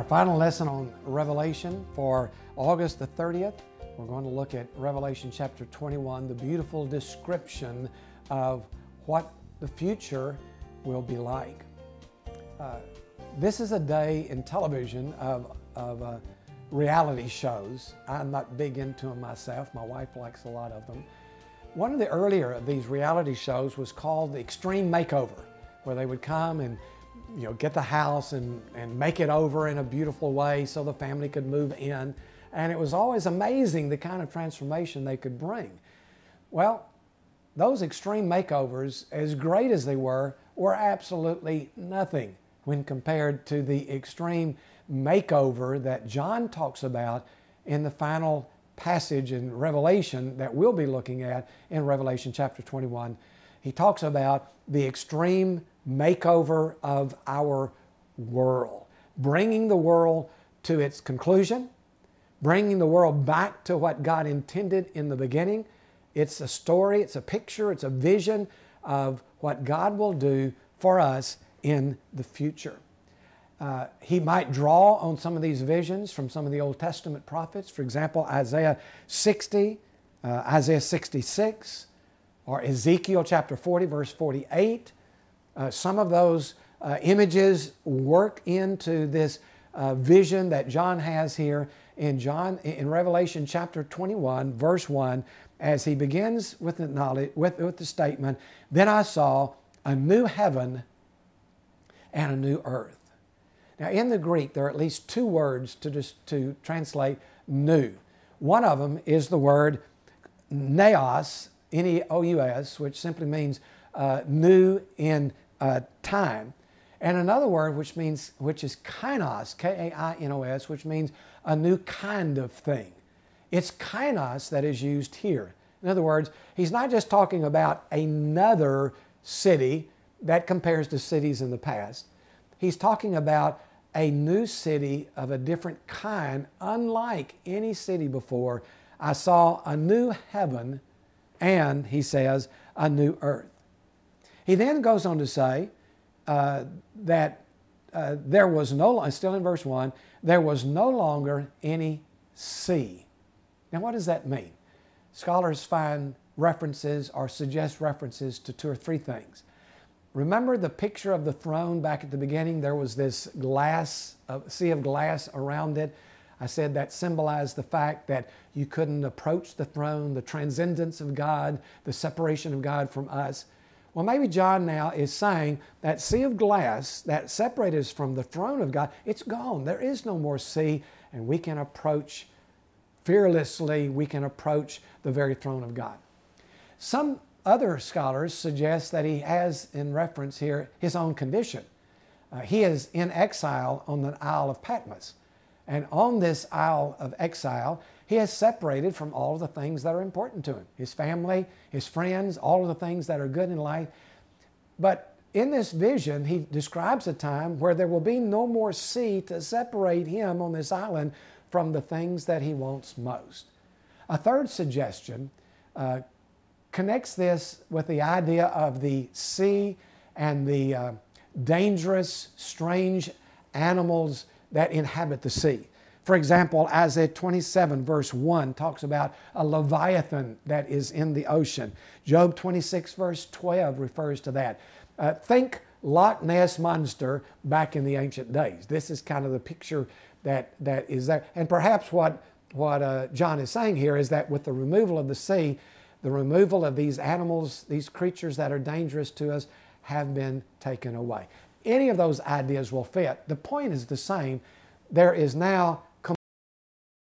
final lesson on Revelation for August the 30th. We're going to look at Revelation chapter 21, the beautiful description of what the future will be like. This is a day in television of reality shows. I'm not big into them myself. My wife likes a lot of them. One of the earlier of these reality shows was called the Extreme Makeover, where they would come and get the house and make it over in a beautiful way so the family could move in. And it was always amazing the kind of transformation they could bring. Well, those extreme makeovers, as great as they were absolutely nothing when compared to the extreme makeover that John talks about in the final passage in Revelation that we'll be looking at in Revelation chapter 21. He talks about the extreme makeover of our world, bringing the world to its conclusion, bringing the world back to what God intended in the beginning. It's a story, it's a picture, it's a vision of what God will do for us in the future. He might draw on some of these visions from some of the Old Testament prophets. For example, Isaiah 60, Isaiah 66, or Ezekiel chapter 40, verse 48. Some of those images work into this vision that John has here in Revelation chapter 21, verse 1, as he begins with the knowledge, with the statement, "Then I saw a new heaven and a new earth." Now, in the Greek, there are at least two words to translate new. One of them is the word neos, N-E-O-U-S, which simply means new in time. And another word which is kainos, K-A-I-N-O-S, which means a new kind of thing. It's kainos that is used here. In other words, he's not just talking about another city that compares to cities in the past. He's talking about a new city of a different kind, unlike any city before. I saw a new heaven and, he says, a new earth. He then goes on to say that there was still in verse 1, there was no longer any sea. Now, what does that mean? Scholars find references or suggest references to two or three things. Remember the picture of the throne back at the beginning? There was this sea of glass around it. I said that symbolized the fact that you couldn't approach the throne, the transcendence of God, the separation of God from us. Well, maybe John now is saying that sea of glass that separated us from the throne of God, it's gone. There is no more sea, and we can approach fearlessly, we can approach the very throne of God. Some other scholars suggest that he has in reference here his own condition. He is in exile on the Isle of Patmos. And on this Isle of exile, he is separated from all of the things that are important to him. His family, his friends, all of the things that are good in life. But in this vision, he describes a time where there will be no more sea to separate him on this island from the things that he wants most. A third suggestion connects this with the idea of the sea and the dangerous, strange animals that inhabit the sea. For example, Isaiah 27 verse 1 talks about a leviathan that is in the ocean. Job 26 verse 12 refers to that. Think Loch Ness Monster back in the ancient days. This is kind of the picture that is there. And perhaps what John is saying here is that with the removal of the sea, the removal of these animals, these creatures that are dangerous to us, have been taken away. Any of those ideas will fit. The point is the same. There is now